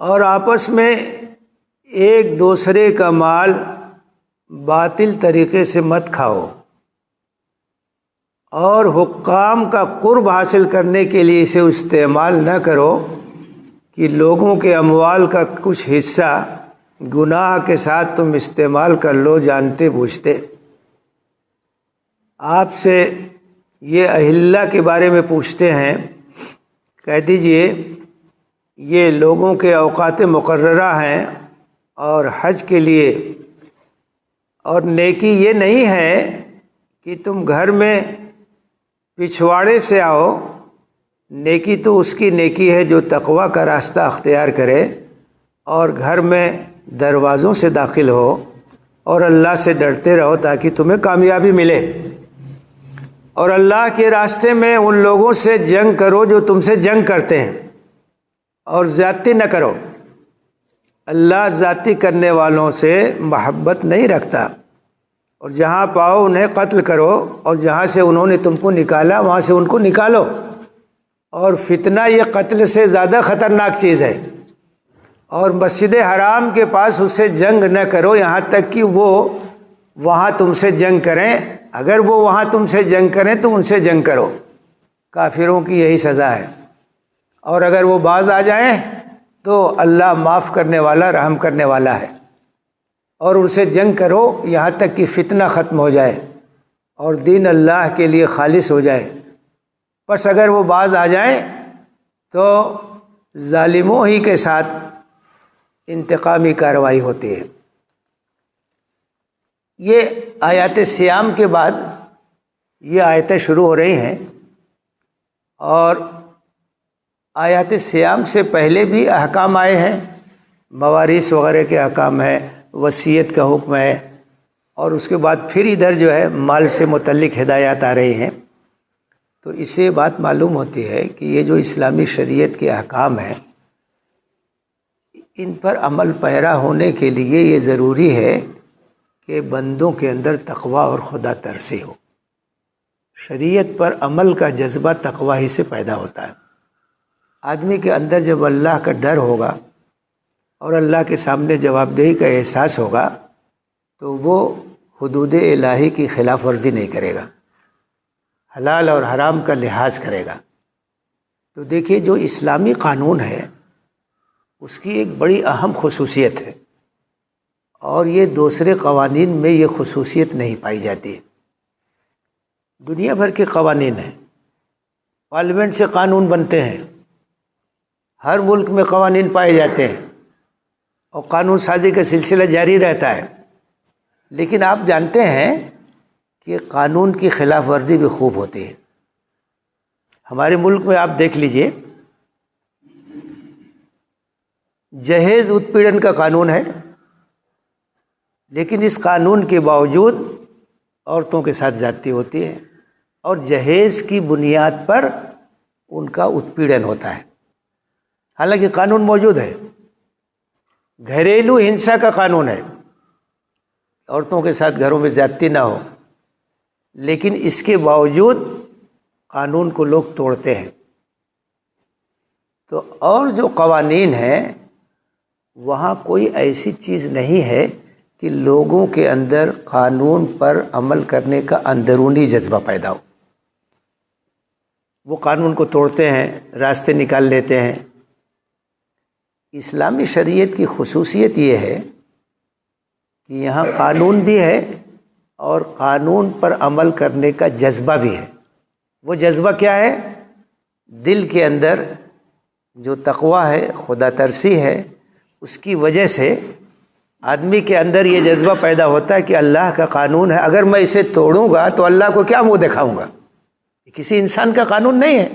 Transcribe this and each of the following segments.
اور آپس میں ایک دوسرے کا مال باطل طریقے سے مت کھاؤ، اور حکام کا قرب حاصل کرنے کے لیے اسے استعمال نہ کرو کہ لوگوں کے اموال کا کچھ حصہ گناہ کے ساتھ تم استعمال کر لو جانتے بوجھتے۔ آپ سے یہ اہلیہ کے بارے میں پوچھتے ہیں، کہہ دیجئے یہ لوگوں کے اوقات مقررہ ہیں اور حج کے لیے، اور نیکی یہ نہیں ہے کہ تم گھر میں پچھواڑے سے آؤ، نیکی تو اس کی نیکی ہے جو تقوی کا راستہ اختیار کرے اور گھر میں دروازوں سے داخل ہو اور اللہ سے ڈرتے رہو تاکہ تمہیں کامیابی ملے، اور اللہ کے راستے میں ان لوگوں سے جنگ کرو جو تم سے جنگ کرتے ہیں، اور زیادتی نہ کرو۔ اللہ زیادتی کرنے والوں سے محبت نہیں رکھتا، اور جہاں پاؤ انہیں قتل کرو، اور جہاں سے انہوں نے تم کو نکالا وہاں سے ان کو نکالو، اور فتنہ یہ قتل سے زیادہ خطرناک چیز ہے۔ اور مسجد حرام کے پاس اس سے جنگ نہ کرو یہاں تک کہ وہ وہاں تم سے جنگ کریں، اگر وہ وہاں تم سے جنگ کریں تو ان سے جنگ کرو، کافروں کی یہی سزا ہے۔ اور اگر وہ باز آ جائیں تو اللہ معاف کرنے والا رحم کرنے والا ہے، اور ان سے جنگ کرو یہاں تک کہ فتنہ ختم ہو جائے اور دین اللہ کے لیے خالص ہو جائے۔ بس اگر وہ باز آ جائیں تو ظالموں ہی کے ساتھ انتقامی کارروائی ہوتی ہے۔ یہ آیات صیام کے بعد یہ آیتیں شروع ہو رہی ہیں، اور آیات صیام سے پہلے بھی احکام آئے ہیں، موارث وغیرہ کے احکام ہیں، وصیت کا حکم ہے، اور اس کے بعد پھر ادھر جو ہے مال سے متعلق ہدایات آ رہی ہیں۔ تو اس سے بات معلوم ہوتی ہے کہ یہ جو اسلامی شریعت کے احکام ہیں ان پر عمل پیرا ہونے کے لیے یہ ضروری ہے کہ بندوں کے اندر تقوی اور خدا ترسی ہو۔ شریعت پر عمل کا جذبہ تقوی ہی سے پیدا ہوتا ہے۔ آدمی کے اندر جب اللہ کا ڈر ہوگا اور اللہ کے سامنے جواب دہی کا احساس ہوگا تو وہ حدود الہی کی خلاف ورزی نہیں کرے گا، حلال اور حرام کا لحاظ کرے گا۔ تو دیکھیے جو اسلامی قانون ہے اس کی ایک بڑی اہم خصوصیت ہے، اور یہ دوسرے قوانین میں یہ خصوصیت نہیں پائی جاتی ہے۔ دنیا بھر کے قوانین ہیں، پارلیمنٹ سے قانون بنتے ہیں، ہر ملک میں قوانین پائے جاتے ہیں، اور قانون سازی کا سلسلہ جاری رہتا ہے، لیکن آپ جانتے ہیں کہ قانون کی خلاف ورزی بھی خوب ہوتی ہے۔ ہمارے ملک میں آپ دیکھ لیجئے، جہیز اتپیڑن کا قانون ہے، لیکن اس قانون کے باوجود عورتوں کے ساتھ زیادتی ہوتی ہے، اور جہیز کی بنیاد پر ان کا اتپیڑن ہوتا ہے، حالانکہ قانون موجود ہے۔ گھریلو ہنسا کا قانون ہے، عورتوں کے ساتھ گھروں میں زیادتی نہ ہو، لیکن اس کے باوجود قانون کو لوگ توڑتے ہیں۔ تو اور جو قوانین ہیں وہاں کوئی ایسی چیز نہیں ہے کہ لوگوں کے اندر قانون پر عمل کرنے کا اندرونی جذبہ پیدا ہو۔ وہ قانون کو توڑتے ہیں، راستے نکال لیتے ہیں۔ اسلامی شریعت کی خصوصیت یہ ہے کہ یہاں قانون بھی ہے اور قانون پر عمل کرنے کا جذبہ بھی ہے۔ وہ جذبہ کیا ہے؟ دل کے اندر جو تقوی ہے، خدا ترسی ہے، اس کی وجہ سے آدمی کے اندر یہ جذبہ پیدا ہوتا ہے کہ اللہ کا قانون ہے، اگر میں اسے توڑوں گا تو اللہ کو کیا منہ دکھاؤں گا؟ یہ کسی انسان کا قانون نہیں ہے،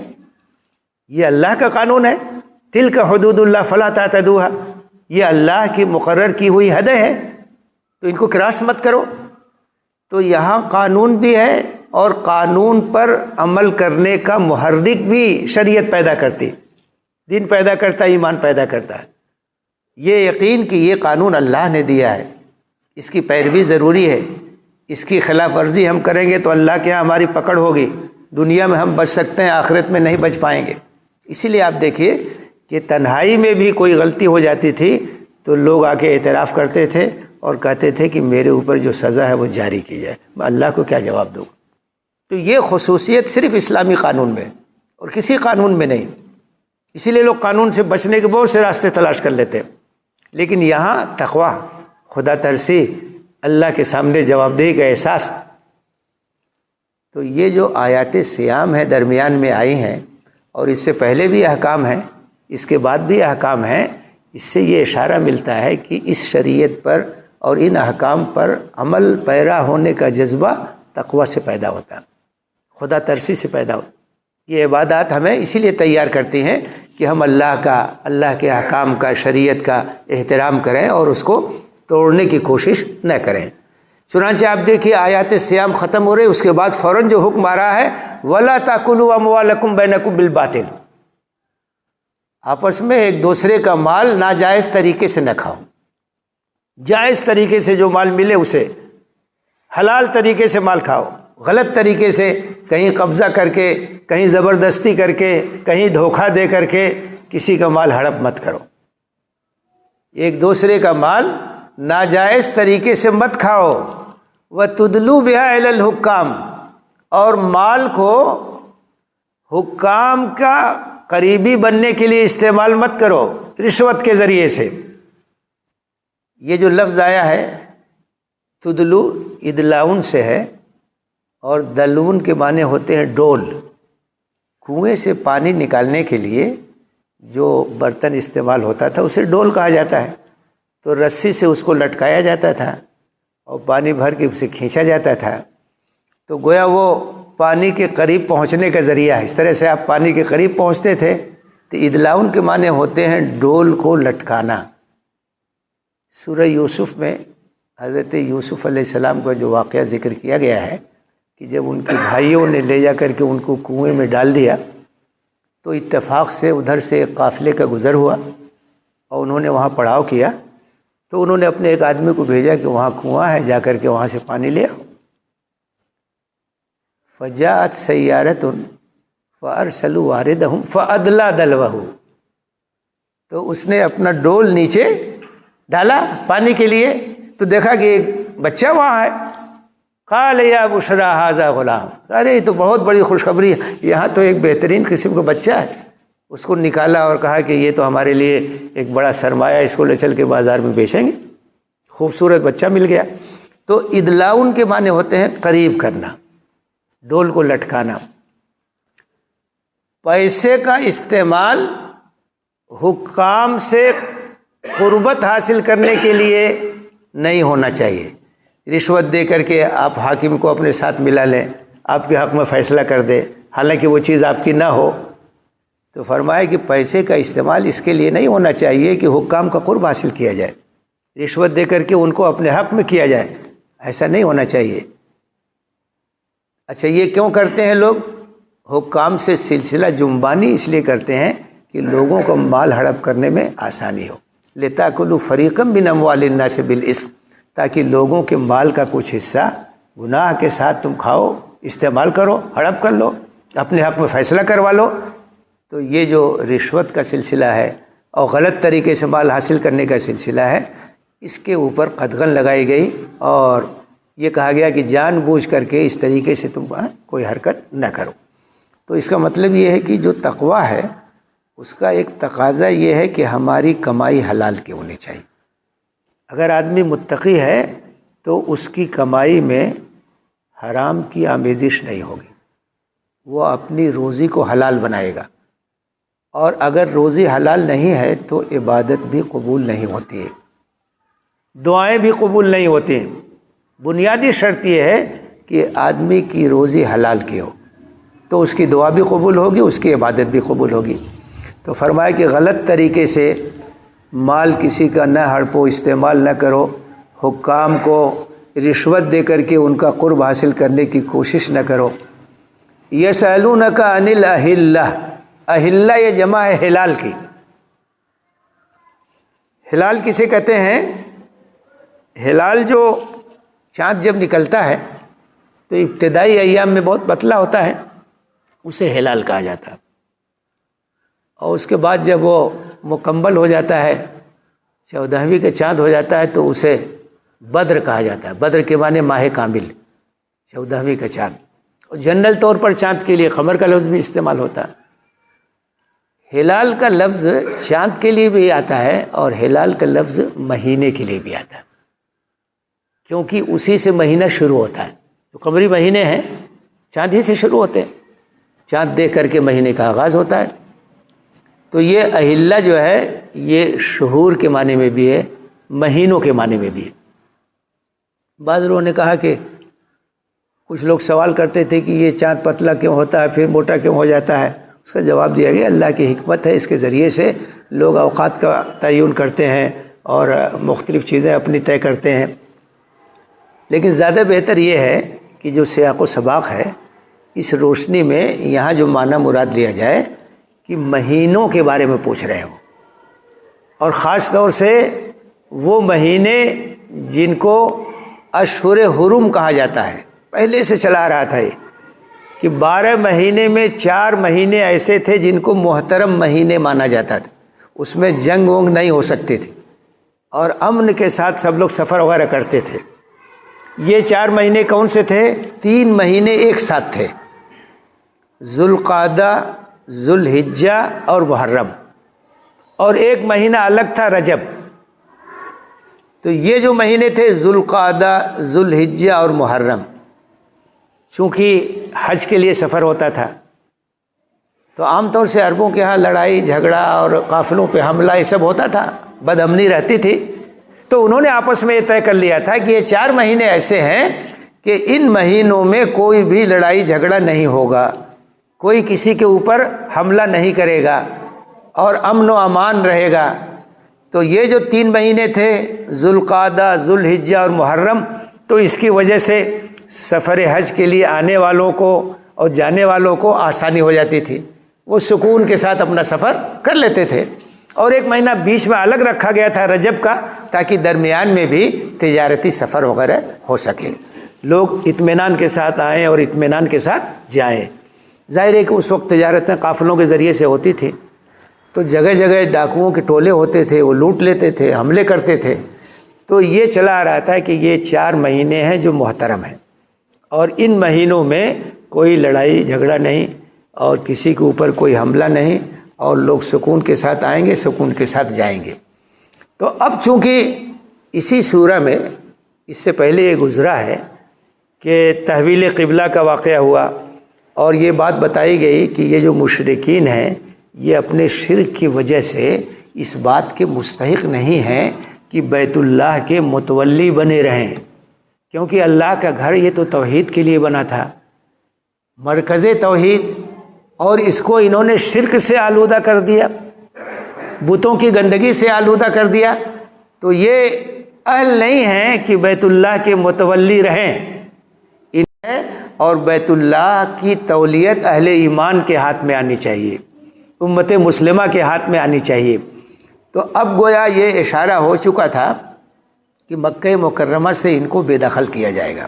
یہ اللہ کا قانون ہے۔ تلک حدود اللہ فلا تعتدوها، یہ اللہ کی مقرر کی ہوئی حدیں ہیں، تو ان کو کراس مت کرو۔ تو یہاں قانون بھی ہے اور قانون پر عمل کرنے کا محرک بھی شریعت پیدا کرتی، دین پیدا کرتا ہے، ایمان پیدا کرتا ہے۔ یہ یقین کہ یہ قانون اللہ نے دیا ہے، اس کی پیروی ضروری ہے، اس کی خلاف ورزی ہم کریں گے تو اللہ کے ہاں ہماری پکڑ ہوگی، دنیا میں ہم بچ سکتے ہیں، آخرت میں نہیں بچ پائیں گے۔ اسی لیے آپ دیکھیے کہ تنہائی میں بھی کوئی غلطی ہو جاتی تھی تو لوگ آ کے اعتراف کرتے تھے اور کہتے تھے کہ میرے اوپر جو سزا ہے وہ جاری کی جائے، میں اللہ کو کیا جواب دوں۔ تو یہ خصوصیت صرف اسلامی قانون میں اور کسی قانون میں نہیں، اسی لیے لوگ قانون سے بچنے کے بہت سے راستے تلاش کر لیتے ہیں، لیکن یہاں تقویٰ، خدا ترسی، اللہ کے سامنے جواب دہی کا احساس۔ تو یہ جو آیات صیام ہیں درمیان میں آئی ہیں، اور اس سے پہلے بھی احکام ہیں، اس کے بعد بھی احکام ہیں، اس سے یہ اشارہ ملتا ہے کہ اس شریعت پر اور ان احکام پر عمل پیرا ہونے کا جذبہ تقویٰ سے پیدا ہوتا ہے، خدا ترسی سے پیدا ہوتا ہے۔ یہ عبادات ہمیں اسی لیے تیار کرتی ہیں کہ ہم اللہ کے احکام کا، شریعت کا احترام کریں اور اس کو توڑنے کی کوشش نہ کریں۔ چنانچہ آپ دیکھیے آیات صیام ختم ہو رہے، اس کے بعد فوراً جو حکم آ رہا ہے وَلَا تَأْكُلُوا أَمْوَالَكُمْ بَيْنَكُمْ بِالْبَاطِلِ، آپس میں ایک دوسرے کا مال ناجائز طریقے سے نہ کھاؤ، جائز طریقے سے جو مال ملے اسے، حلال طریقے سے مال کھاؤ، غلط طریقے سے کہیں قبضہ کر کے، کہیں زبردستی کر کے، کہیں دھوکہ دے کر کے کسی کا مال ہڑپ مت کرو، ایک دوسرے کا مال ناجائز طریقے سے مت کھاؤ۔ وَتُدْلُوا بِهَا إِلَى الْحُكَّامِ، اور مال کو حکام کا قریبی بننے کے لیے استعمال مت کرو رشوت کے ذریعے سے۔ یہ جو لفظ آیا ہے تدلو، ادلاؤن سے ہے، اور دلون کے معنی ہوتے ہیں ڈول۔ کنویں سے پانی نکالنے کے لیے جو برتن استعمال ہوتا تھا اسے ڈول کہا جاتا ہے، تو رسی سے اس کو لٹکایا جاتا تھا اور پانی بھر کے اسے کھینچا جاتا تھا، تو گویا وہ پانی کے قریب پہنچنے کا ذریعہ ہے، اس طرح سے آپ پانی کے قریب پہنچتے تھے۔ تو ادلاؤن کے معنی ہوتے ہیں ڈول کو لٹکانا۔ سورہ یوسف میں حضرت یوسف علیہ السلام کا جو واقعہ ذکر کیا گیا ہے کہ جب ان کے بھائیوں نے لے جا کر کے ان کو کنویں میں ڈال دیا تو اتفاق سے ادھر سے ایک قافلے کا گزر ہوا اور انہوں نے وہاں پڑاؤ کیا، تو انہوں نے اپنے ایک آدمی کو بھیجا کہ وہاں کنواں ہے، جا کر کے وہاں سے پانی لے آؤ۔ فجاءت سیارۃ فارسلوا واردہم فادلی دلوہ، تو اس نے اپنا ڈول نیچے ڈالا پانی کے لیے، تو دیکھا کہ ایک بچہ وہاں ہے۔ قال یا بشری ھذا غلام، ارے یہ تو بہت بڑی خوشخبری ہے، یہاں تو ایک بہترین قسم کا بچہ ہے۔ اس کو نکالا اور کہا کہ یہ تو ہمارے لیے ایک بڑا سرمایہ، اس کو لے چل کے بازار میں بیچیں گے، خوبصورت بچہ مل گیا۔ تو ادلاؤن کے معنی ہوتے ہیں قریب کرنا، ڈول کو لٹکانا۔ پیسے کا استعمال حکام سے قربت حاصل کرنے کے لیے نہیں ہونا چاہیے۔ رشوت دے کر کے آپ حاکم کو اپنے ساتھ ملا لیں، آپ کے حق میں فیصلہ کر دے، حالانکہ وہ چیز آپ کی نہ ہو۔ تو فرمایا کہ پیسے کا استعمال اس کے لیے نہیں ہونا چاہیے کہ حکام کا قرب حاصل کیا جائے، رشوت دے کر کے ان کو اپنے حق میں کیا جائے، ایسا نہیں ہونا چاہیے۔ اچھا، یہ کیوں کرتے ہیں لوگ؟ حکام سے سلسلہ جنبانی اس لیے کرتے ہیں کہ لوگوں کو مال ہڑپ کرنے میں آسانی ہو۔ لِتَأْكُلُوا فَرِيقًا مِّنْ أَمْوَالِ النَّاسِ بِالْإِثْمِ، تاکہ لوگوں کے مال کا کچھ حصہ گناہ کے ساتھ تم کھاؤ، استعمال کرو، ہڑپ کر لو، اپنے حق میں فیصلہ کروا لو۔ تو یہ جو رشوت کا سلسلہ ہے اور غلط طریقے سے مال حاصل کرنے کا سلسلہ ہے، اس کے اوپر قدغن لگائی گئی اور یہ کہا گیا کہ جان بوجھ کر کے اس طریقے سے تم کوئی حرکت نہ کرو۔ تو اس کا مطلب یہ ہے کہ جو تقویٰ ہے اس کا ایک تقاضا یہ ہے کہ ہماری کمائی حلال کی ہونی چاہیے۔ اگر آدمی متقی ہے تو اس کی کمائی میں حرام کی آمیزش نہیں ہوگی، وہ اپنی روزی کو حلال بنائے گا، اور اگر روزی حلال نہیں ہے تو عبادت بھی قبول نہیں ہوتی ہے، دعائیں بھی قبول نہیں ہوتی ہیں۔ بنیادی شرط یہ ہے کہ آدمی کی روزی حلال کی ہو، تو اس کی دعا بھی قبول ہوگی، اس کی عبادت بھی قبول ہوگی۔ تو فرمایا کہ غلط طریقے سے مال کسی کا نہ ہڑپو، استعمال نہ کرو، حکام کو رشوت دے کر کے ان کا قرب حاصل کرنے کی کوشش نہ کرو۔ یسألونک عن الأہلہ، اہلہ یہ جمع ہے ہلال کی۔ ہلال کسے کہتے ہیں؟ ہلال جو چاند جب نکلتا ہے تو ابتدائی ایام میں بہت پتلا ہوتا ہے، اسے ہلال کہا جاتا ہے، اور اس کے بعد جب وہ مکمل ہو جاتا ہے، 14ویں کا چاند ہو جاتا ہے، تو اسے بدر کہا جاتا ہے۔ بدر کے معنی ماہ کامل، 14ویں کا چاند۔ اور جنرل طور پر چاند کے لیے قمر کا لفظ بھی استعمال ہوتا ہے۔ ہلال کا لفظ چاند کے لیے بھی آتا ہے اور ہلال کا لفظ مہینے کے لیے بھی آتا ہے، کیونکہ اسی سے مہینہ شروع ہوتا ہے۔ جو قمری مہینے ہیں چاند ہی سے شروع ہوتے ہیں، چاند دیکھ کر کے مہینے کا آغاز ہوتا ہے۔ تو یہ اہلہ جو ہے یہ شہور کے معنی میں بھی ہے، مہینوں کے معنی میں بھی ہے۔ بعض لوگوں نے کہا کہ کچھ لوگ سوال کرتے تھے کہ یہ چاند پتلا کیوں ہوتا ہے پھر موٹا کیوں ہو جاتا ہے؟ اس کا جواب دیا گیا اللہ کی حکمت ہے، اس کے ذریعے سے لوگ اوقات کا تعین کرتے ہیں اور مختلف چیزیں اپنی طے کرتے ہیں۔ لیکن زیادہ بہتر یہ ہے کہ جو سیاق و سباق ہے اس روشنی میں یہاں جو معنی مراد لیا جائے کہ مہینوں کے بارے میں پوچھ رہے ہوں، اور خاص طور سے وہ مہینے جن کو اشہر حرم کہا جاتا ہے۔ پہلے سے چلا رہا تھا یہ کہ 12 مہینے میں 4 مہینے ایسے تھے جن کو محترم مہینے مانا جاتا تھا، اس میں جنگ ونگ نہیں ہو سکتی تھی اور امن کے ساتھ سب لوگ سفر وغیرہ کرتے تھے۔ یہ 4 مہینے کون سے تھے؟ 3 مہینے ایک ساتھ تھے، ذوالقعدہ، ذوالحجہ اور محرم، اور ایک مہینہ الگ تھا رجب۔ تو یہ جو مہینے تھے ذوالقعدہ، ذوالحجہ اور محرم، چونکہ حج کے لیے سفر ہوتا تھا تو عام طور سے عربوں کے ہاں لڑائی جھگڑا اور قافلوں پہ حملہ یہ سب ہوتا تھا، بد امنی رہتی تھی۔ تو انہوں نے آپس میں یہ طے کر لیا تھا کہ یہ 4 مہینے ایسے ہیں کہ ان مہینوں میں کوئی بھی لڑائی جھگڑا نہیں ہوگا، کوئی کسی کے اوپر حملہ نہیں کرے گا اور امن و امان رہے گا۔ تو یہ جو 3 مہینے تھے ذوالقعدہ، ذوالحجہ اور محرم، تو اس کی وجہ سے سفر حج کے لیے آنے والوں کو اور جانے والوں کو آسانی ہو جاتی تھی، وہ سکون کے ساتھ اپنا سفر کر لیتے تھے۔ اور ایک مہینہ بیچ میں الگ رکھا گیا تھا رجب کا، تاکہ درمیان میں بھی تجارتی سفر وغیرہ ہو سکے، لوگ اطمینان کے ساتھ آئیں اور اطمینان کے ساتھ جائیں۔ ظاہر ہے کہ اس وقت تجارتیں قافلوں کے ذریعے سے ہوتی تھی، تو جگہ جگہ ڈاکوؤں کے ٹولے ہوتے تھے، وہ لوٹ لیتے تھے، حملے کرتے تھے۔ تو یہ چلا آ رہا تھا کہ یہ 4 مہینے ہیں جو محترم ہیں، اور ان مہینوں میں کوئی لڑائی جھگڑا نہیں اور کسی کے اوپر کوئی حملہ نہیں، اور لوگ سکون کے ساتھ آئیں گے، سکون کے ساتھ جائیں گے۔ تو اب چونکہ اسی سورہ میں اس سے پہلے یہ گزرا ہے کہ تحویل قبلہ کا واقعہ ہوا، اور یہ بات بتائی گئی کہ یہ جو مشرکین ہیں یہ اپنے شرک کی وجہ سے اس بات کے مستحق نہیں ہیں کہ بیت اللہ کے متولی بنے رہیں، کیونکہ اللہ کا گھر یہ تو توحید کے لیے بنا تھا، مرکز توحید، اور اس کو انہوں نے شرک سے آلودہ کر دیا، بتوں کی گندگی سے آلودہ کر دیا۔ تو یہ اہل نہیں ہیں کہ بیت اللہ کے متولی رہیں، اور بیت اللہ کی تولیت اہل ایمان کے ہاتھ میں آنی چاہیے، امت مسلمہ کے ہاتھ میں آنی چاہیے۔ تو اب گویا یہ اشارہ ہو چکا تھا کہ مکہ مکرمہ سے ان کو بے دخل کیا جائے گا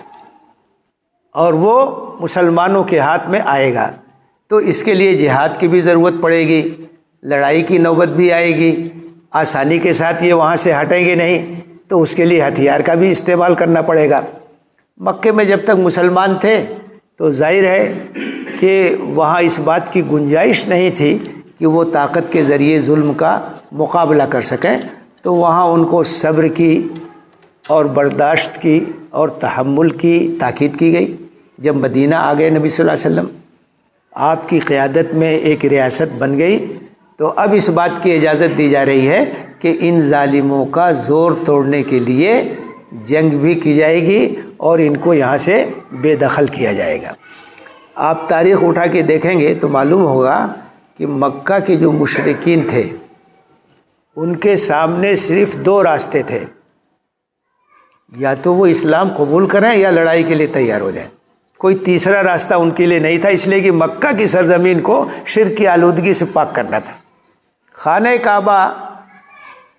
اور وہ مسلمانوں کے ہاتھ میں آئے گا۔ تو اس کے لیے جہاد کی بھی ضرورت پڑے گی، لڑائی کی نوبت بھی آئے گی، آسانی کے ساتھ یہ وہاں سے ہٹیں گے نہیں، تو اس کے لیے ہتھیار کا بھی استعمال کرنا پڑے گا۔ مکے میں جب تک مسلمان تھے تو ظاہر ہے کہ وہاں اس بات کی گنجائش نہیں تھی کہ وہ طاقت کے ذریعے ظلم کا مقابلہ کر سکیں، تو وہاں ان کو صبر کی اور برداشت کی اور تحمل کی تاکید کی گئی۔ جب مدینہ آ گئے نبی صلی اللہ علیہ وسلم، آپ کی قیادت میں ایک ریاست بن گئی، تو اب اس بات کی اجازت دی جا رہی ہے کہ ان ظالموں کا زور توڑنے کے لیے جنگ بھی کی جائے گی اور ان کو یہاں سے بے دخل کیا جائے گا۔ آپ تاریخ اٹھا کے دیکھیں گے تو معلوم ہوگا کہ مکہ کے جو مشرکین تھے ان کے سامنے صرف 2 راستے تھے، یا تو وہ اسلام قبول کریں یا لڑائی کے لیے تیار ہو جائیں، کوئی تیسرا راستہ ان کے لیے نہیں تھا، اس لیے کہ مکہ کی سرزمین کو شرک کی آلودگی سے پاک کرنا تھا۔ خانہ کعبہ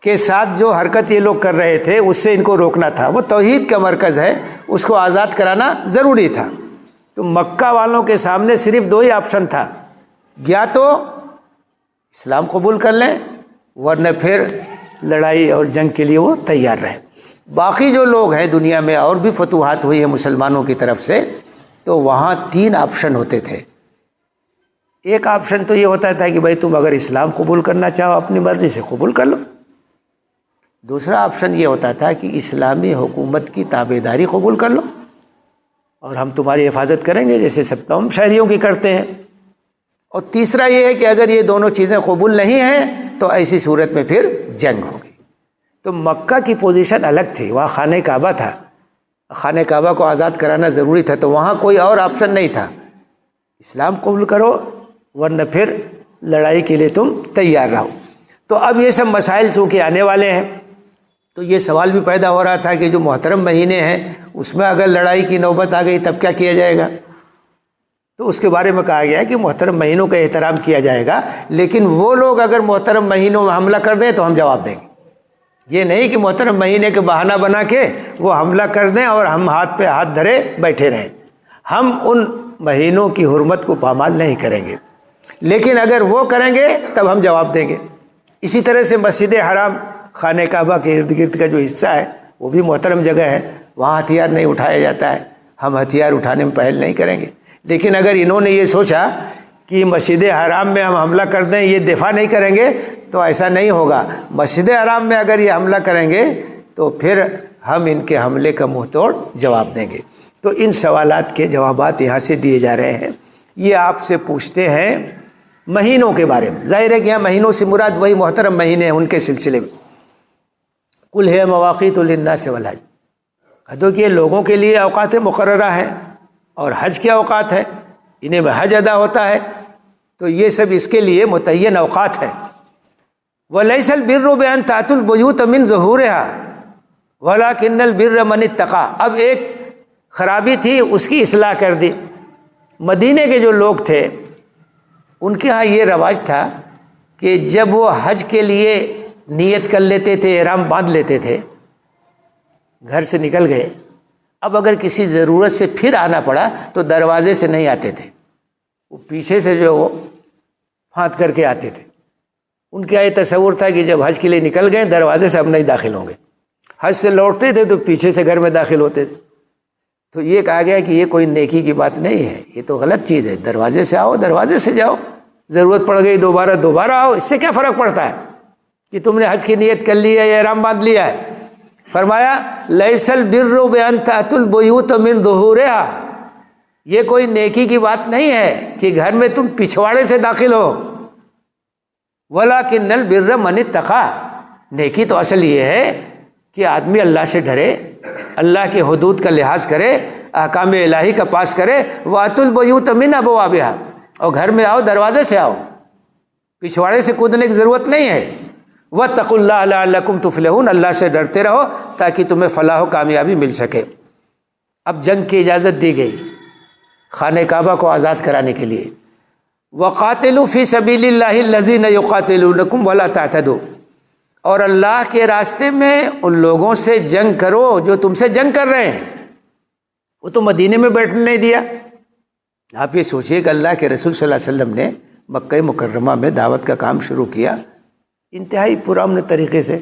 کے ساتھ جو حرکت یہ لوگ کر رہے تھے اس سے ان کو روکنا تھا، وہ توحید کا مرکز ہے، اس کو آزاد کرانا ضروری تھا۔ تو مکہ والوں کے سامنے صرف 2 ہی آپشن تھا، یا تو اسلام قبول کر لیں، ورنہ پھر لڑائی اور جنگ کے لیے وہ تیار رہیں۔ باقی جو لوگ ہیں دنیا میں اور بھی فتوحات ہوئی ہیں مسلمانوں کی طرف سے، تو وہاں 3 آپشن ہوتے تھے۔ ایک آپشن تو یہ ہوتا تھا کہ بھائی تم اگر اسلام قبول کرنا چاہو اپنی مرضی سے قبول کر لو۔ دوسرا آپشن یہ ہوتا تھا کہ اسلامی حکومت کی تابعداری قبول کر لو اور ہم تمہاری حفاظت کریں گے جیسے سب تمام شہریوں کی کرتے ہیں۔ اور تیسرا یہ ہے کہ اگر یہ دونوں چیزیں قبول نہیں ہیں تو ایسی صورت میں پھر جنگ ہوگی۔ تو مکہ کی پوزیشن الگ تھی، وہاں خانہ کعبہ تھا، خانہ کعبہ کو آزاد کرانا ضروری تھا، تو وہاں کوئی اور آپشن نہیں تھا، اسلام قبول کرو ورنہ پھر لڑائی کے لیے تم تیار رہو۔ تو اب یہ سب مسائل چونکہ آنے والے ہیں، تو یہ سوال بھی پیدا ہو رہا تھا کہ جو محترم مہینے ہیں اس میں اگر لڑائی کی نوبت آ گئی تب کیا کیا جائے گا؟ تو اس کے بارے میں کہا گیا ہے کہ محترم مہینوں کا احترام کیا جائے گا، لیکن وہ لوگ اگر محترم مہینوں میں حملہ کر دیں تو ہم جواب دیں گے۔ یہ نہیں کہ محترم مہینے کے بہانہ بنا کے وہ حملہ کر دیں اور ہم ہاتھ پہ ہاتھ دھرے بیٹھے رہیں۔ ہم ان مہینوں کی حرمت کو پامال نہیں کریں گے، لیکن اگر وہ کریں گے تب ہم جواب دیں گے۔ اسی طرح سے مسجد حرام، خانہ کعبہ کے ارد گرد کا جو حصہ ہے وہ بھی محترم جگہ ہے، وہاں ہتھیار نہیں اٹھایا جاتا ہے، ہم ہتھیار اٹھانے میں پہل نہیں کریں گے۔ لیکن اگر انہوں نے یہ سوچا کہ مسجد حرام میں ہم حملہ کر دیں، یہ دفاع نہیں کریں گے، تو ایسا نہیں ہوگا۔ مسجد حرام میں اگر یہ حملہ کریں گے تو پھر ہم ان کے حملے کا منہ توڑ جواب دیں گے۔ تو ان سوالات کے جوابات یہاں سے دیے جا رہے ہیں۔ یہ آپ سے پوچھتے ہیں مہینوں کے بارے میں، ظاہر ہے کہ یہاں مہینوں سے مراد وہی محترم مہینے ہیں، ان کے سلسلے میں۔ قل ہے مواقیت للناس والحج، کہہ دو کہ یہ لوگوں کے لیے اوقات مقررہ ہیں اور حج کے اوقات ہیں، انہیں میں حج ادا ہوتا ہے، تو یہ سب اس کے لیے متعین اوقات ہیں۔ وَلَيْسَ الْبِرُّ بِأَن تَأْتُوا الْبُيُوتَ مِن ظُهُورِهَا وَلَكِنَّ الْبِرَّ مَنِ اتَّقَىٰ۔ اب ایک خرابی تھی، اس کی اصلاح کر دی۔ مدینے کے جو لوگ تھے ان کے ہاں یہ رواج تھا کہ جب وہ حج کے لیے نیت کر لیتے تھے، احرام باندھ لیتے تھے، گھر سے نکل گئے، اب اگر کسی ضرورت سے پھر آنا پڑا تو دروازے سے نہیں آتے تھے، وہ پیچھے سے جو وہ پھاند کر کے آتے تھے۔ ان کا یہ تصور تھا کہ جب حج کے لیے نکل گئے دروازے سے اب نہیں داخل ہوں گے، حج سے لوٹتے تھے تو پیچھے سے گھر میں داخل ہوتے تھے۔ تو یہ کہا گیا کہ یہ کوئی نیکی کی بات نہیں ہے، یہ تو غلط چیز ہے، دروازے سے آؤ، دروازے سے جاؤ، ضرورت پڑ گئی دوبارہ آؤ، اس سے کیا فرق پڑتا ہے کہ تم نے حج کی نیت کر لی ہے یا احرام باندھ لیا ہے۔ فرمایا لیس البر بان تأتوا البیوت من ظہورها، یہ کوئی نیکی کی بات نہیں ہے کہ گھر میں تم پچھواڑے سے داخل ہو، ولکن البر من اتقى، نیکی تو اصل یہ ہے کہ آدمی اللہ سے ڈرے، اللہ کے حدود کا لحاظ کرے، احکام الہی کا پاس کرے۔ وَأْتُوا الْبُيُوتَ مِنْ أَبْوَابِهَا، اور گھر میں آؤ دروازے سے آؤ، پچھواڑے سے کودنے کی ضرورت نہیں ہے۔ وَاتَّقُوا اللَّهَ لَعَلَّكُمْ تُفْلِحُونَ، اللہ سے ڈرتے رہو تاکہ تمہیں فلاح و کامیابی مل سکے۔ اب جنگ کی اجازت دی گئی خانہ کعبہ کو آزاد کرانے کے لیے۔ وَقَاتِلُوا فِي سَبِيلِ اللَّهِ الَّذِينَ يُقَاتِلُونَكُمْ وَلَا تَعْتَدُوا، اور اللہ کے راستے میں ان لوگوں سے جنگ کرو جو تم سے جنگ کر رہے ہیں۔ وہ تو مدینے میں بیٹھنے نہیں دیا۔ آپ یہ سوچئے کہ اللہ کے رسول صلی اللہ علیہ وسلم نے مکہ مکرمہ میں دعوت کا کام شروع کیا انتہائی پرامن طریقے سے۔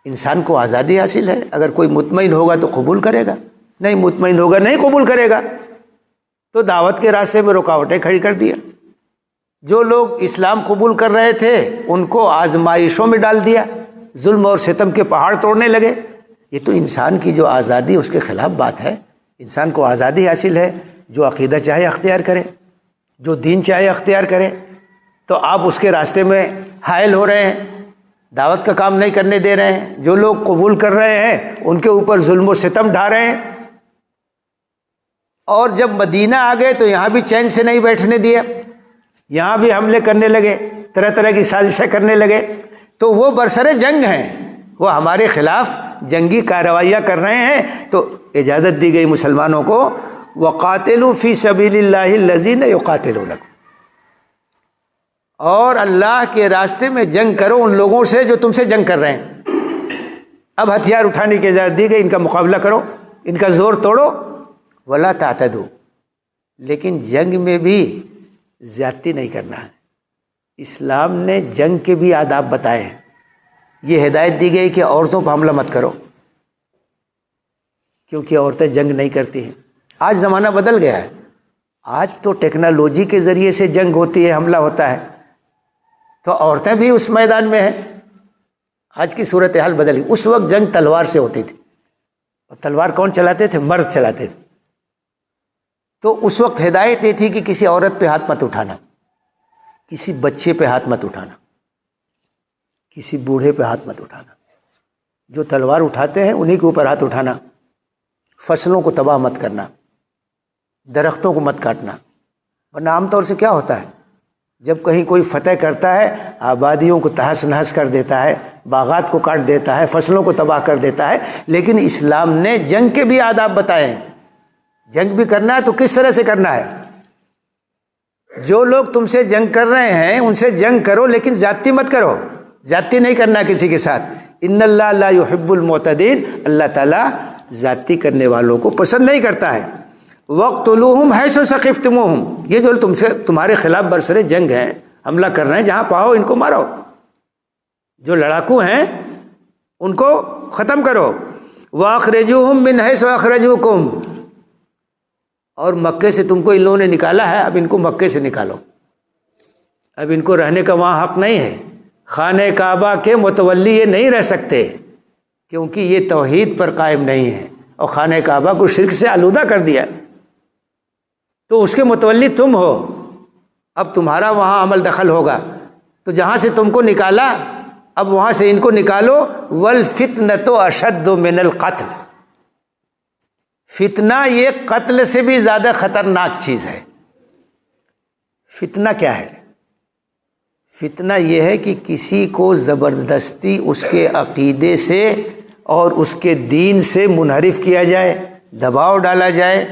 انسان کو آزادی حاصل ہے، اگر کوئی مطمئن ہوگا تو قبول کرے گا، نہیں مطمئن ہوگا نہیں قبول کرے گا۔ تو دعوت کے راستے میں رکاوٹیں کھڑی کر دیا۔ جو لوگ اسلام قبول کر رہے تھے ان کو آزمائشوں میں ڈال دیا، ظلم اور ستم کے پہاڑ توڑنے لگے۔ یہ تو انسان کی جو آزادی اس کے خلاف بات ہے۔ انسان کو آزادی حاصل ہے، جو عقیدہ چاہے اختیار کرے، جو دین چاہے اختیار کرے، تو آپ اس کے راستے میں حائل ہو رہے ہیں، دعوت کا کام نہیں کرنے دے رہے ہیں۔ جو لوگ قبول کر رہے ہیں ان کے اوپر ظلم و ستم ڈھا رہے ہیں۔ اور جب مدینہ آ گئے تو یہاں بھی چین سے نہیں بیٹھنے دیا، یہاں بھی حملے کرنے لگے، طرح طرح کی سازشیں کرنے لگے۔ تو وہ برسر جنگ ہیں، وہ ہمارے خلاف جنگی کارروائیاں کر رہے ہیں، تو اجازت دی گئی مسلمانوں کو وَقَاتِلُوا فِي سَبِيلِ اللَّهِ الَّذِينَ يُقَاتِلُونَكُمْ، اور اللہ کے راستے میں جنگ کرو ان لوگوں سے جو تم سے جنگ کر رہے ہیں۔ اب ہتھیار اٹھانے کی اجازت دی گئی، ان کا مقابلہ کرو، ان کا زور توڑو۔ وَلَا تَعْتَدُوا، لیکن جنگ میں بھی زیادتی نہیں کرنا ہے، اسلام نے جنگ کے بھی آداب بتائے ہیں. یہ ہدایت دی گئی کہ عورتوں پہ حملہ مت کرو، کیونکہ عورتیں جنگ نہیں کرتی ہیں. آج زمانہ بدل گیا ہے، آج تو ٹیکنالوجی کے ذریعے سے جنگ ہوتی ہے، حملہ ہوتا ہے، تو عورتیں بھی اس میدان میں ہیں. آج کی صورتحال بدل گئی. اس وقت جنگ تلوار سے ہوتی تھی، اور تلوار کون چلاتے تھے؟ مرد چلاتے تھے. تو اس وقت ہدایت یہ تھی کہ کسی عورت پہ ہاتھ مت اٹھانا، کسی بچے پہ ہاتھ مت اٹھانا، کسی بوڑھے پہ ہاتھ مت اٹھانا. جو تلوار اٹھاتے ہیں انہی کے اوپر ہاتھ اٹھانا. فصلوں کو تباہ مت کرنا، درختوں کو مت کاٹنا. ورنہ عام طور سے کیا ہوتا ہے، جب کہیں کوئی فتح کرتا ہے آبادیوں کو تہس نہس کر دیتا ہے، باغات کو کاٹ دیتا ہے، فصلوں کو تباہ کر دیتا ہے. لیکن اسلام نے جنگ کے بھی آداب بتائے ہیں. جنگ بھی کرنا ہے تو کس طرح سے کرنا ہے. جو لوگ تم سے جنگ کر رہے ہیں ان سے جنگ کرو، لیکن زیادتی مت کرو. زیادتی نہیں کرنا کسی کے ساتھ. ان اللہ لا يحب المعتدین، اللہ تعالیٰ زیادتی کرنے والوں کو پسند نہیں کرتا ہے. وَاقْتُلُوهُمْ حَيْثُ ثَقِفْتُمُوهُمْ، یہ جو تمہارے خلاف برسر جنگ ہیں، حملہ کر رہے ہیں، جہاں پاؤ ان کو مارو. جو لڑاکو ہیں ان کو ختم کرو. وَأَخْرِجُوهُمْ مِنْ حَيْثُ أَخْرَجُوكُمْ، اور مکے سے تم کو ان لوگوں نے نکالا ہے، اب ان کو مکے سے نکالو. اب ان کو رہنے کا وہاں حق نہیں ہے. خانہ کعبہ کے متولی یہ نہیں رہ سکتے، کیونکہ یہ توحید پر قائم نہیں ہے اور خانہ کعبہ کو شرک سے آلودہ کر دیا. تو اس کے متولی تم ہو، اب تمہارا وہاں عمل دخل ہوگا. تو جہاں سے تم کو نکالا اب وہاں سے ان کو نکالو. وَالْفِتْنَةُ أَشَدُّ مِنَ الْقَتْلِ، فتنہ یہ قتل سے بھی زیادہ خطرناک چیز ہے. فتنہ کیا ہے؟ فتنہ یہ ہے کہ کسی کو زبردستی اس کے عقیدے سے اور اس کے دین سے منحرف کیا جائے، دباؤ ڈالا جائے،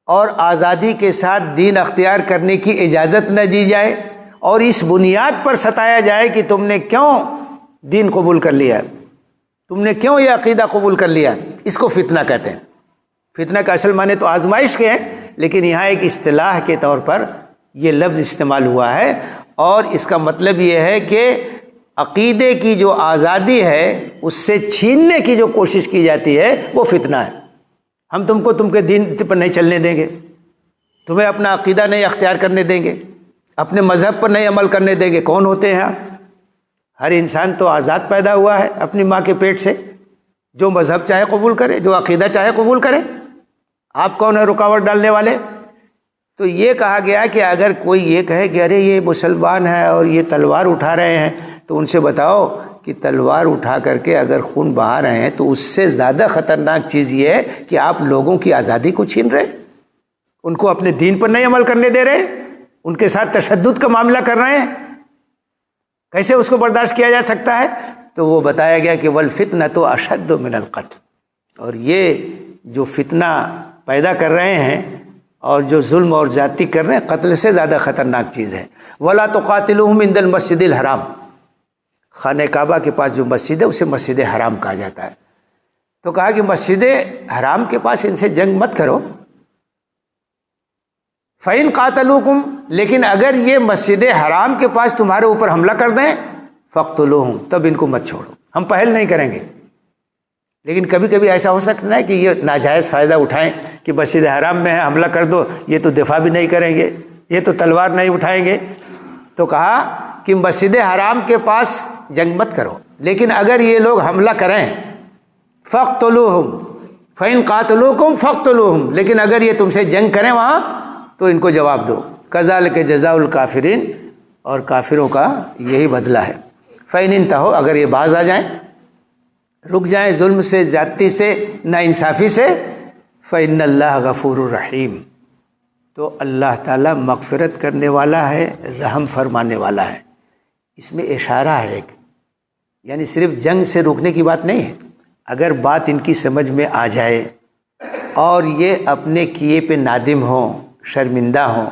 اور آزادی کے ساتھ دین اختیار کرنے کی اجازت نہ دی جائے، اور اس بنیاد پر ستایا جائے کہ تم نے کیوں دین قبول کر لیا، تم نے کیوں یہ عقیدہ قبول کر لیا. اس کو فتنہ کہتے ہیں. فتنہ کا اصل معنی تو آزمائش کے ہیں، لیکن یہاں ایک اصطلاح کے طور پر یہ لفظ استعمال ہوا ہے، اور اس کا مطلب یہ ہے کہ عقیدے کی جو آزادی ہے اس سے چھیننے کی جو کوشش کی جاتی ہے وہ فتنہ ہے. ہم تم کو تم کے دین پر نہیں چلنے دیں گے، تمہیں اپنا عقیدہ نہیں اختیار کرنے دیں گے، اپنے مذہب پر نہیں عمل کرنے دیں گے. کون ہوتے ہیں آپ؟ ہر انسان تو آزاد پیدا ہوا ہے اپنی ماں کے پیٹ سے، جو مذہب چاہے قبول کرے، جو عقیدہ چاہے قبول کرے. آپ کون ہیں رکاوٹ ڈالنے والے؟ تو یہ کہا گیا کہ اگر کوئی یہ کہے کہ ارے یہ مسلمان ہے اور یہ تلوار اٹھا رہے ہیں، تو ان سے بتاؤ کہ تلوار اٹھا کر کے اگر خون بہا رہے ہیں تو اس سے زیادہ خطرناک چیز یہ ہے کہ آپ لوگوں کی آزادی کو چھین رہے، ان کو اپنے دین پر نہیں عمل کرنے دے رہے، ان کے ساتھ تشدد کا معاملہ کر رہے ہیں. کیسے اس کو برداشت کیا جا سکتا ہے؟ تو وہ بتایا گیا کہ وَالْفِتْنَةُ أَشَدُّ مِنَ الْقَتْلِ، اور یہ جو فتنہ پیدا کر رہے ہیں اور جو ظلم اور زیادتی کر رہے ہیں، قتل سے زیادہ خطرناک چیز ہے. وَلَا تُقَاتِلُوهُمْ عِنْدَ الْمَسْجِدِ الْحَرَامِ، خانہ کعبہ کے پاس جو مسجد ہے اسے مسجد حرام کہا جاتا ہے. تو کہا کہ مسجد حرام کے پاس ان سے جنگ مت کرو. فَإِنْ قَاتَلُوكُمْ، لیکن اگر یہ مسجد حرام کے پاس تمہارے اوپر حملہ کر دیں، فَاقْتُلُوهُمْ، تب ان کو مت چھوڑو. ہم پہل نہیں کریں گے، لیکن کبھی کبھی ایسا ہو سکتا ہے کہ یہ ناجائز فائدہ اٹھائیں کہ مسجد حرام میں ہے، حملہ کر دو، یہ تو دفاع بھی نہیں کریں گے، یہ تو تلوار نہیں اٹھائیں گے. تو کہا کہ مسجد حرام کے پاس جنگ مت کرو، لیکن اگر یہ لوگ حملہ کریں، فَاقْتُلُوهُمْ فَإِنْ قَاتَلُوكُمْ فَاقْتُلُوهُمْ، لیکن اگر یہ تم سے جنگ کریں وہاں تو ان کو جواب دو. كَذَلِكَ جَزَاءُ الْكَافِرِينَ، اور کافروں کا یہی بدلہ ہے. فَإِنِ انْتَهُوا، اگر یہ باز آ جائیں، رک جائیں ظلم سے، زیادتی سے، ناانصافی سے، فَإِنَّ اللَّهَ غَفُورٌ رَحِيمٌ، تو اللہ تعالیٰ مغفرت کرنے والا ہے، رحم فرمانے والا ہے. اس میں اشارہ ہے ایک، یعنی صرف جنگ سے روکنے کی بات نہیں ہے. اگر بات ان کی سمجھ میں آ جائے اور یہ اپنے کیے پہ نادم ہوں، شرمندہ ہوں،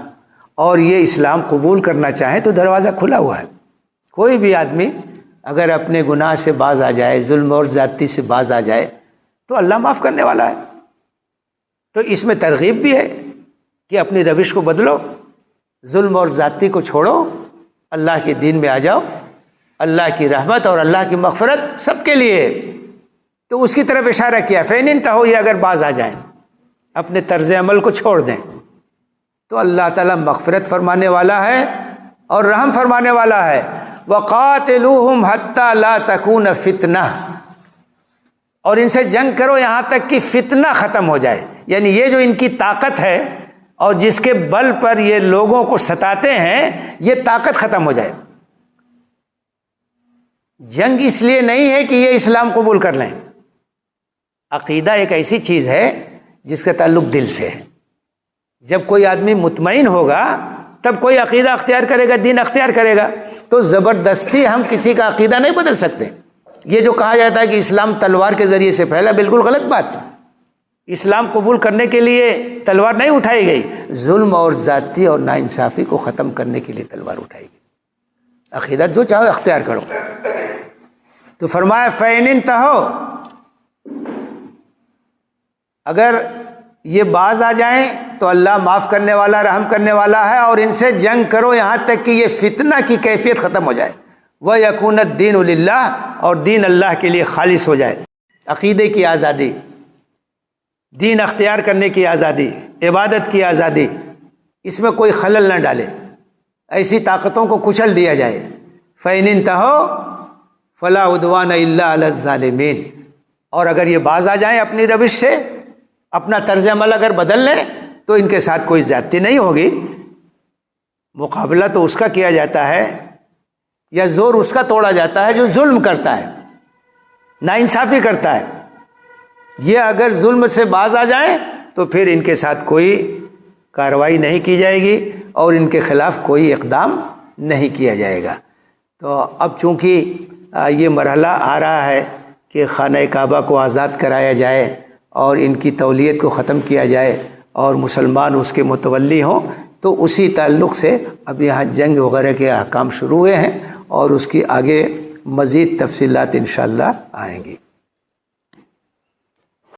اور یہ اسلام قبول کرنا چاہیں تو دروازہ کھلا ہوا ہے. کوئی بھی آدمی اگر اپنے گناہ سے باز آ جائے، ظلم اور زیادتی سے باز آ جائے، تو اللہ معاف کرنے والا ہے. تو اس میں ترغیب بھی ہے کہ اپنی روش کو بدلو، ظلم اور زیادتی کو چھوڑو، اللہ کے دین میں آ جاؤ، اللہ کی رحمت اور اللہ کی مغفرت سب کے لیے۔ تو اس کی طرف اشارہ کیا، فَإِنِ انتہوا، یہ اگر باز آ جائیں، اپنے طرز عمل کو چھوڑ دیں، تو اللہ تعالیٰ مغفرت فرمانے والا ہے اور رحم فرمانے والا ہے۔ وَقَاتِلُوهُمْ حَتَّى لَا تَكُونَ فِتْنَةٌ، اور ان سے جنگ کرو یہاں تک کہ فتنہ ختم ہو جائے، یعنی یہ جو ان کی طاقت ہے اور جس کے بل پر یہ لوگوں کو ستاتے ہیں، یہ طاقت ختم ہو جائے۔ جنگ اس لیے نہیں ہے کہ یہ اسلام قبول کر لیں، عقیدہ ایک ایسی چیز ہے جس کا تعلق دل سے ہے۔ جب کوئی آدمی مطمئن ہوگا تب کوئی عقیدہ اختیار کرے گا، دین اختیار کرے گا۔ تو زبردستی ہم کسی کا عقیدہ نہیں بدل سکتے۔ یہ جو کہا جاتا ہے کہ اسلام تلوار کے ذریعے سے پھیلا، بالکل غلط بات۔ اسلام قبول کرنے کے لیے تلوار نہیں اٹھائی گئی، ظلم اور ذاتی اور ناانصافی کو ختم کرنے کے لیے تلوار اٹھائی گئی۔ عقیدہ جو چاہو اختیار کرو۔ تو فرمایا فَإِنِ انتہوا، اگر یہ باز آ جائیں تو اللہ معاف کرنے والا، رحم کرنے والا ہے، اور ان سے جنگ کرو یہاں تک کہ یہ فتنہ کی کیفیت ختم ہو جائے، وَيَكُونَ الدِّينُ لِلَّهِ، اور دین اللہ کے لیے خالص ہو جائے۔ عقیدے کی آزادی، دین اختیار کرنے کی آزادی، عبادت کی آزادی، اس میں کوئی خلل نہ ڈالے، ایسی طاقتوں کو کچل دیا جائے۔ فَإِنِ انتہوا فَلَا عُدْوَانَ إِلَّا عَلَى الظَّالِمِينَ، اور اگر یہ باز آ جائیں اپنی روش سے، اپنا طرز عمل اگر بدل لیں، تو ان کے ساتھ کوئی زیادتی نہیں ہوگی۔ مقابلہ تو اس کا کیا جاتا ہے یا زور اس کا توڑا جاتا ہے جو ظلم کرتا ہے، ناانصافی کرتا ہے۔ یہ اگر ظلم سے باز آ جائیں تو پھر ان کے ساتھ کوئی کارروائی نہیں کی جائے گی اور ان کے خلاف کوئی اقدام نہیں کیا جائے گا۔ تو اب چونکہ یہ مرحلہ آ رہا ہے کہ خانہ کعبہ کو آزاد کرایا جائے اور ان کی تولیت کو ختم کیا جائے اور مسلمان اس کے متولی ہوں، تو اسی تعلق سے اب یہاں جنگ وغیرہ کے احکام شروع ہوئے ہیں اور اس کی آگے مزید تفصیلات انشاءاللہ آئیں گی۔